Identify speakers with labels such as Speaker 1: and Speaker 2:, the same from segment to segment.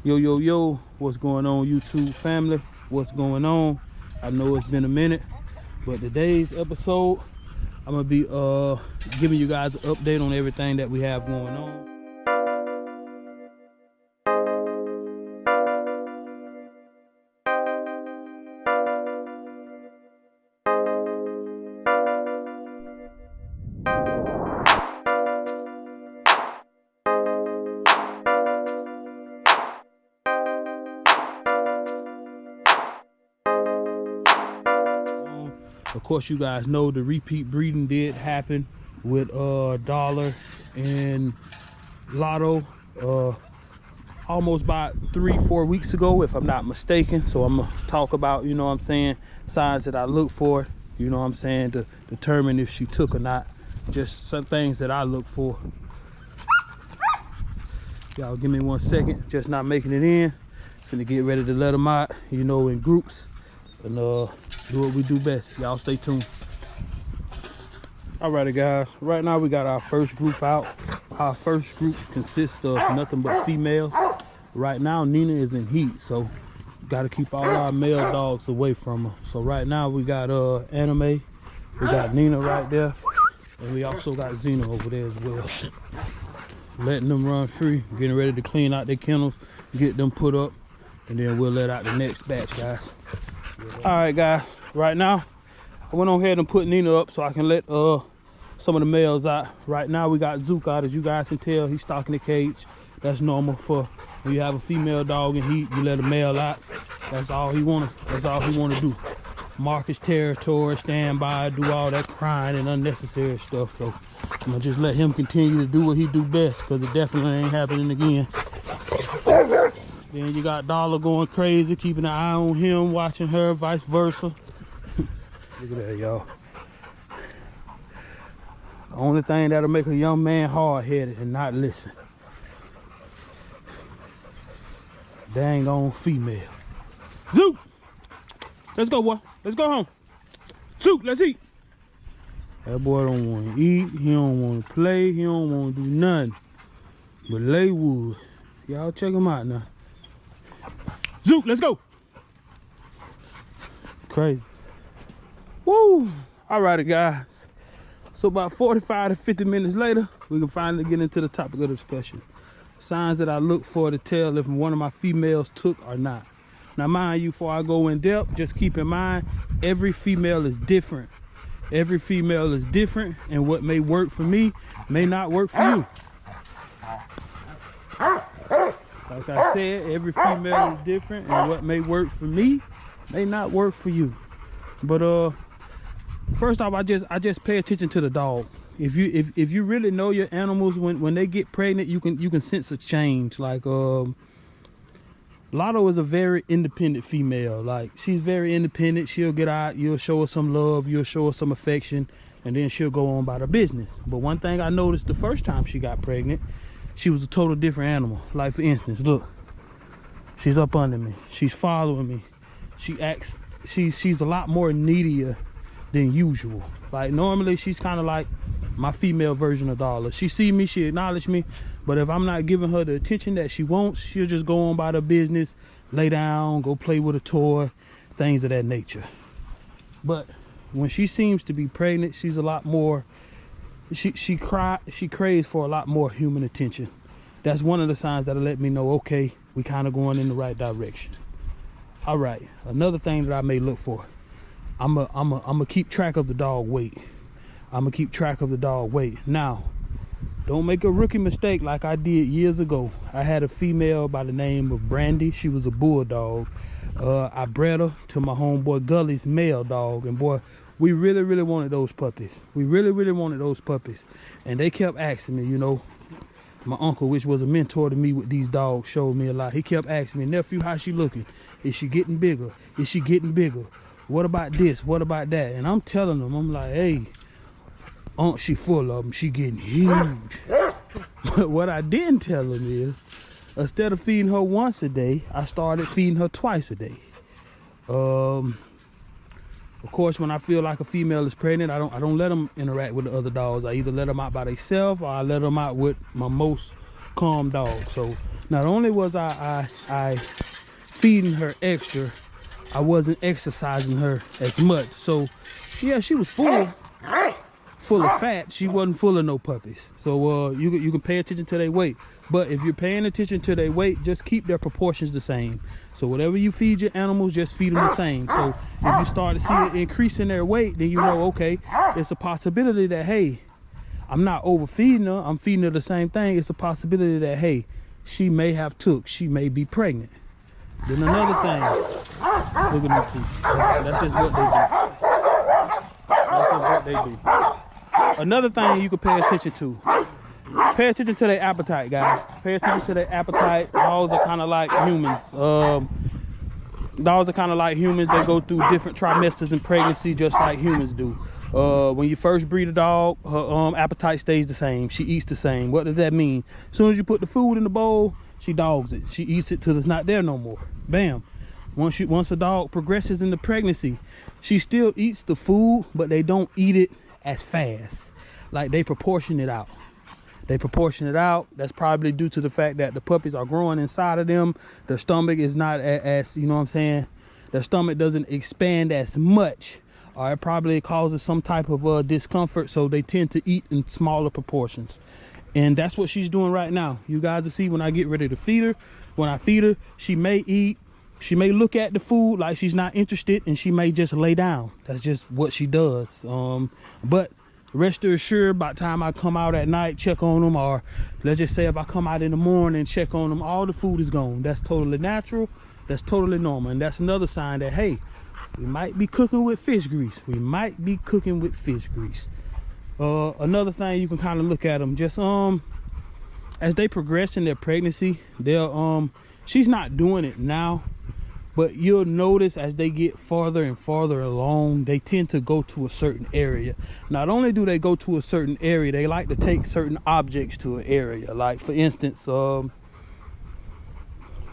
Speaker 1: Yo, what's going on, YouTube family? What's going on? I know it's been a minute, but today's episode, I'm gonna be giving you guys an update on everything that we have going on. Of course, you guys know the repeat breeding did happen with Dollar and Lotto almost about 3-4 weeks ago, if I'm not mistaken. So I'm gonna talk about, you know what I'm saying, signs that I look for, you know what I'm saying, to determine if she took or not. Just some things that I look for. Y'all give me 1 second, just not making it in. Gonna get ready to let them out, you know, in groups, and do what we do best. Y'all stay tuned. Alrighty guys, right now we got our first group out. Our first group consists of nothing but females. Right now Nina is in heat, so got to keep all our male dogs away from her. So right now we got Anime, we got Nina right there, and we also got Xena over there as well. Letting them run free, getting ready to clean out their kennels, get them put up, and then we'll let out the next batch, guys. All right guys, right now I went on ahead and put Nina up so I can let some of the males out. Right now we got Zook out. As you guys can tell, he's stalking the cage. That's normal for when you have a female dog in heat. You let a male out. That's all he wanna do. Mark his territory, stand by, do all that crying and unnecessary stuff. So I'm gonna just let him continue to do what he do best, because it definitely ain't happening again. Then you got Dollar going crazy, keeping an eye on him, watching her, vice versa. Look at that, y'all. The only thing that'll make a young man hard-headed and not listen. Dang on female. Zook! Let's go, boy. Let's go home. Zook, let's eat. That boy don't want to eat. He don't want to play. He don't want to do nothing but lay wood. Y'all check him out now. Zook, let's go. Crazy. Woo! Alrighty, guys. So about 45 to 50 minutes later, we can finally get into the topic of the discussion. Signs that I look for to tell if one of my females took or not. Now, mind you, before I go in depth, just keep in mind, every female is different. Every female is different, and what may work for me may not work for you. Like I said, every female is different, and what may work for me may not work for you. But first off, I just pay attention to the dog. If you really know your animals, when they get pregnant, you can sense a change. Like Lotto is a very independent female. Like, she's very independent. She'll get out, you'll show her some love, you'll show her some affection, and then she'll go on about her business. But one thing I noticed the first time she got pregnant, she was a total different animal. Like, for instance, look, she's up under me, she's following me, she acts, she's a lot more needier than usual. Like, normally she's kind of like my female version of Dollar. She see me, she acknowledge me, but if I'm not giving her the attention that she wants, she'll just go on about her business, lay down, go play with a toy, things of that nature. But when she seems to be pregnant, she's a lot more, she craves for a lot more human attention. That's one of the signs that'll let me know, okay, we kind of going in the right direction. All right, another thing that I may look for, I'm a keep track of the dog weight. I'm gonna keep track of the dog weight. Now, don't make a rookie mistake like I did years ago. I had a female by the name of Brandy. She was a bulldog. I bred her to my homeboy Gully's male dog, and boy, we really wanted those puppies. We really wanted those puppies, and they kept asking me, you know, my uncle, which was a mentor to me with these dogs, showed me a lot. He kept asking me, nephew, how's she looking? Is she getting bigger? Is she getting bigger? What about this? What about that? And I'm telling them, I'm like, hey, aunt, she full of them. She getting huge. But what I didn't tell them is, instead of feeding her once a day, I started feeding her twice a day. Of course, when I feel like a female is pregnant, I don't let them interact with the other dogs. I either let them out by themselves or I let them out with my most calm dog. So Not only was I feeding her extra, I wasn't exercising her as much. So yeah, she was full of fat. She wasn't full of no puppies. So you can pay attention to their weight. But if you're paying attention to their weight, just keep their proportions the same. So whatever you feed your animals, just feed them the same. So if you start to see it increasing their weight, then you know, okay, it's a possibility that, hey, I'm not overfeeding her, I'm feeding her the same thing. It's a possibility that, hey, she may have she may be pregnant. Then another thing, look at them teeth. That's just what they do. That's just what they do. Another thing you can pay attention to. Pay attention to their appetite, guys. Pay attention to their appetite. Dogs are kind of like humans. Dogs are kind of like humans. They go through different trimesters in pregnancy just like humans do. When you first breed a dog, her appetite stays the same. She eats the same. What does that mean? As soon as you put the food in the bowl, she dogs it. She eats it till it's not there no more. Bam. Once a dog progresses into pregnancy, she still eats the food, but they don't eat it as fast. Like, they proportion it out. They proportion it out. That's probably due to the fact that the puppies are growing inside of them. Their stomach is not as, you know what I'm saying? Their stomach doesn't expand as much. Or it probably causes some type of discomfort. So they tend to eat in smaller proportions. And that's what she's doing right now. You guys will see when I get ready to feed her. When I feed her, she may eat. She may look at the food like she's not interested. And she may just lay down. That's just what she does. But rest assured, by the time I come out at night, check on them, or let's just say if I come out in the morning, check on them, all the food is gone. That's totally natural. That's totally normal. And that's another sign that, hey, we might be cooking with fish grease. We might be cooking with fish grease. Another thing you can kind of look at them, just as they progress in their pregnancy, they'll she's not doing it now, but you'll notice as they get farther and farther along, they tend to go to a certain area. Not only do they go to a certain area, they like to take certain objects to an area. Like, for instance,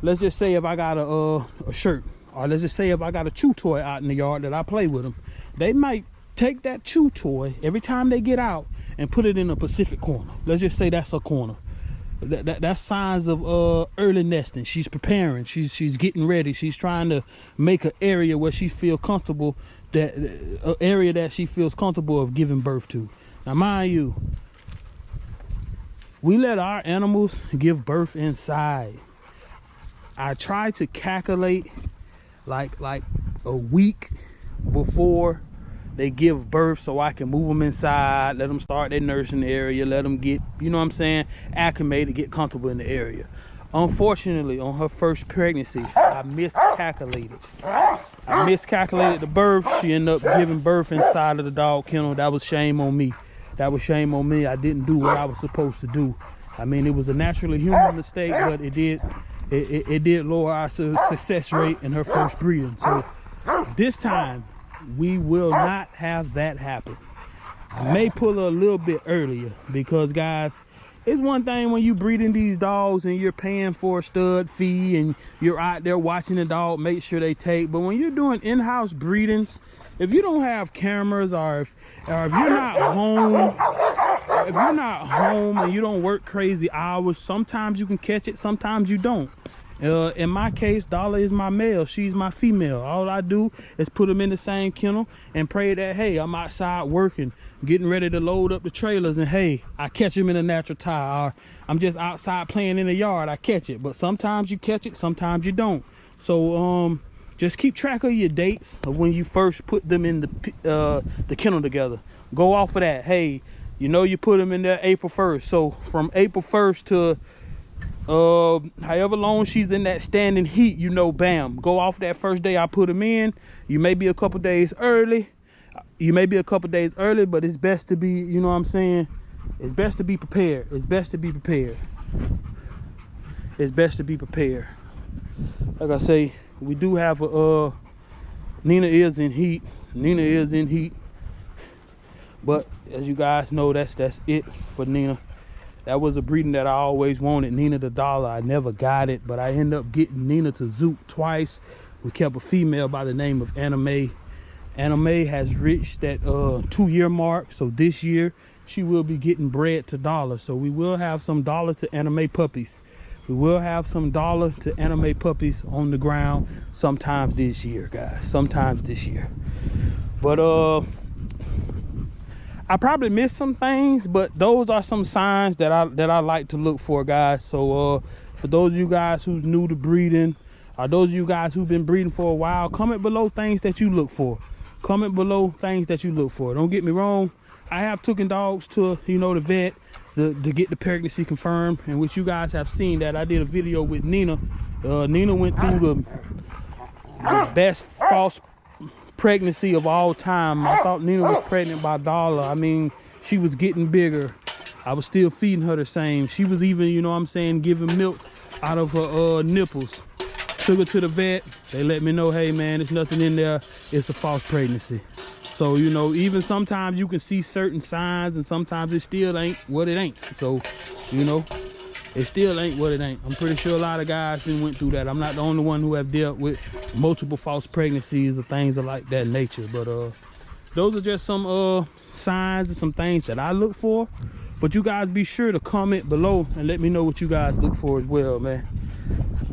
Speaker 1: let's just say if I got a shirt, or let's just say if I got a chew toy out in the yard that I play with them, they might take that chew toy every time they get out and put it in a specific corner. Let's just say that's a corner. That's signs of early nesting. She's preparing. She's getting ready. She's trying to make an area where she feels comfortable. An area that she feels comfortable of giving birth to. Now, mind you, we let our animals give birth inside. I try to calculate like a week before they give birth, so I can move them inside, let them start their nursing area, let them get, you know what I'm saying, acclimated, get comfortable in the area. Unfortunately, on her first pregnancy, I miscalculated. The birth. She ended up giving birth inside of the dog kennel. That was shame on me. That was shame on me. I didn't do what I was supposed to do. I mean, it was a naturally human mistake, but it did lower our success rate in her first breeding. So this time, we will not have that happen. I may pull her a little bit earlier because, guys, it's one thing when you breeding these dogs and you're paying for a stud fee and you're out there watching the dog, make sure they take. But when you're doing in-house breedings, if you don't have cameras, or if you're not home, and you don't work crazy hours, sometimes you can catch it, sometimes you don't. In my case, Dollar is my male, she's my female. All I do is put them in the same kennel and pray that, hey, I'm outside working, getting ready to load up the trailers, and hey, I catch them in a natural tie, or I'm just outside playing in the yard, I catch it. But sometimes you catch it, sometimes you don't. So just keep track of your dates of when you first put them in the kennel together. Go off of that. Hey, you know you put them in there April 1st. So from April 1st to however long she's in that standing heat, you know, bam, go off that first day I put them in. You may be a couple days early. But it's best to be, you know what I'm saying? It's best to be prepared. It's best to be prepared. Like I say, we do have a Nina is in heat. But as you guys know, that's it for Nina. That was a breeding that I always wanted, Nina the Dollar. I never got it, but I ended up getting Nina to Zoot twice. We kept a female by the name of Anime. Anime has reached that 2-year mark, so this year she will be getting bred to Dollar. So we will have some Dollar to Anime puppies We will have some dollar to anime puppies on the ground sometimes this year, guys. Sometimes this year. But I probably missed some things, but those are some signs that I like to look for, guys. So for those of you guys who's new to breeding, or those of you guys who've been breeding for a while, comment below things that you look for. Comment below things that you look for. Don't get me wrong, I have taken dogs to, you know, the vet to get the pregnancy confirmed, and which you guys have seen that I did a video with Nina. Nina went through the best false pregnancy of all time. I thought Nina was pregnant by dollar. I mean, she was getting bigger. I was still feeding her the same. She was even, you know what I'm saying, giving milk out of her nipples. Took her to the vet. They let me know, hey man, there's nothing in there. It's a false pregnancy. So, you know, even sometimes you can see certain signs, and sometimes it still ain't what it ain't. So, you know, it still ain't what it ain't. I'm pretty sure a lot of guys went through that. I'm not the only one who have dealt with multiple false pregnancies or things of like that nature. But those are just some signs and some things that I look for. But you guys be sure to comment below and let me know what you guys look for as well, man.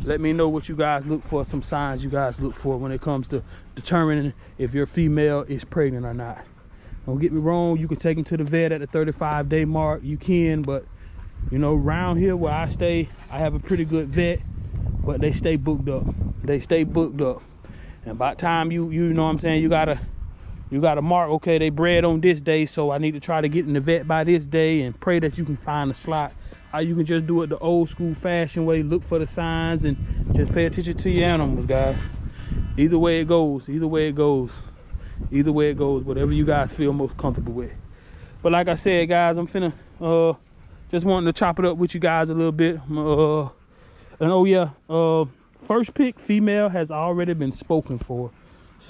Speaker 1: Let me know what you guys look for, some signs you guys look for when it comes to determining if your female is pregnant or not. Don't get me wrong, you can take them to the vet at the 35-day mark. You can, but you know, around here where I stay, I have a pretty good vet, but they stay booked up. They stay booked up. And by the time you know what I'm saying, you gotta mark, okay, they bred on this day, so I need to try to get in the vet by this day, and pray that you can find a slot. Or you can just do it the old school fashion way, look for the signs and just pay attention to your animals, guys. Either way it goes, either way it goes, either way it goes, whatever you guys feel most comfortable with. But like I said, guys, I'm finna just wanting to chop it up with you guys a little bit. And oh yeah, first pick female has already been spoken for.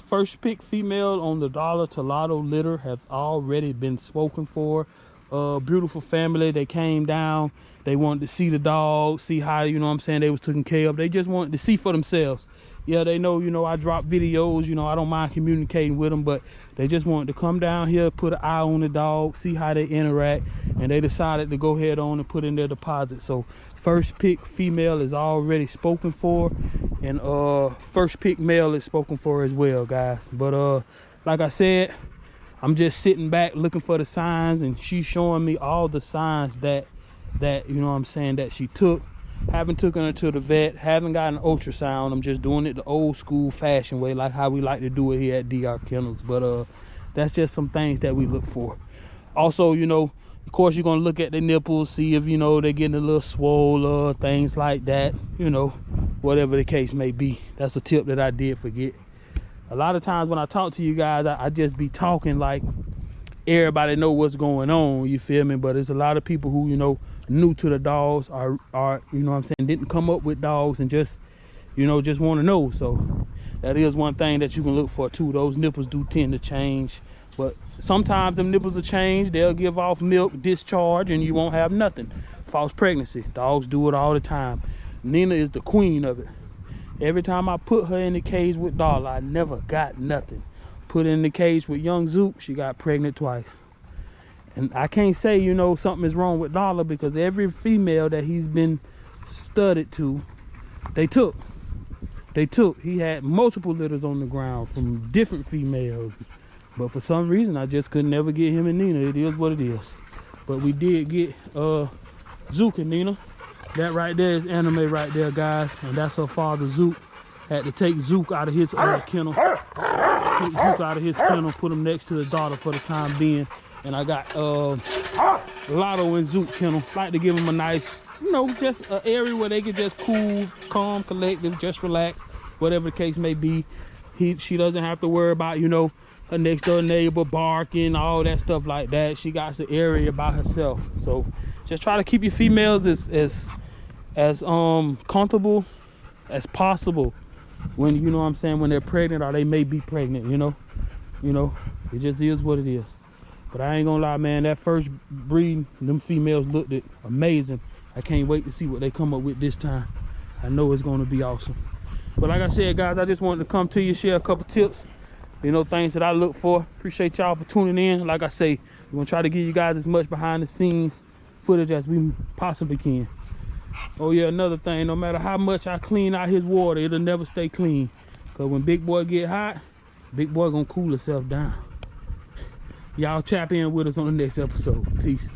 Speaker 1: First pick female on the dollar to lotto litter has already been spoken for. Beautiful family. They came down, they wanted to see the dog, see how, you know what I'm saying, they was taken care of. They just wanted to see for themselves. Yeah, they know, you know, I drop videos, you know, I don't mind communicating with them, but they just wanted to come down here, put an eye on the dog, see how they interact, and they decided to go ahead on and put in their deposit. So first pick female is already spoken for, and first pick male is spoken for as well, guys. But like I said, I'm just sitting back looking for the signs, and she's showing me all the signs that you know what I'm saying, that she took. Haven't taken her to the vet, haven't gotten an ultrasound. I'm just doing it the old school fashion way, like how we like to do it here at DR Kennels. But that's just some things that we look for. Also, you know, of course, you're gonna look at the nipples, see if, you know, they're getting a little swollen, things like that, you know, whatever the case may be. That's a tip that I did forget. A lot of times when I talk to you guys, I just be talking like everybody know what's going on, you feel me? But there's a lot of people who, you know, new to the dogs, are you know what I'm saying, didn't come up with dogs and just, you know, just want to know. So that is one thing that you can look for too. Those nipples do tend to change, but sometimes them nipples will change. They'll give off milk, discharge, and you won't have nothing. False pregnancy. Dogs do it all the time. Nina is the queen of it. Every time I put her in the cage with Dollar, I never got nothing. Put her in the cage with young Zook, she got pregnant twice. And I can't say, you know, something is wrong with Dollar, because every female that he's been studied to, they took. He had multiple litters on the ground from different females. But for some reason, I just could never get him and Nina. It is what it is. But we did get Zook and Nina. That right there is Anime right there, guys. And that's her father, Zook. Had to take Zook out of his kennel. Take Zook out of his kennel, put him next to the daughter for the time being. And I got Lotto and Zook kennel. Like to give them a nice, you know, just an area where they can just cool, calm, collective, just relax, whatever the case may be. She doesn't have to worry about, you know, her next door neighbor barking, all that stuff like that. She got the area by herself. So just try to keep your females as comfortable as possible when, you know what I'm saying, when they're pregnant or they may be pregnant, you know, it just is what it is. But I ain't gonna lie, man, that first breed, them females looked amazing. I can't wait to see what they come up with this time. I know it's gonna be awesome. But like I said, guys, I just wanted to come to you, share a couple tips, you know, things that I look for. Appreciate y'all for tuning in. Like I say, we're gonna try to give you guys as much behind the scenes footage as we possibly can. Oh yeah, another thing, no matter how much I clean out his water, it'll never stay clean. Cause when big boy get hot, big boy gonna cool himself down. Y'all tap in with us on the next episode. Peace.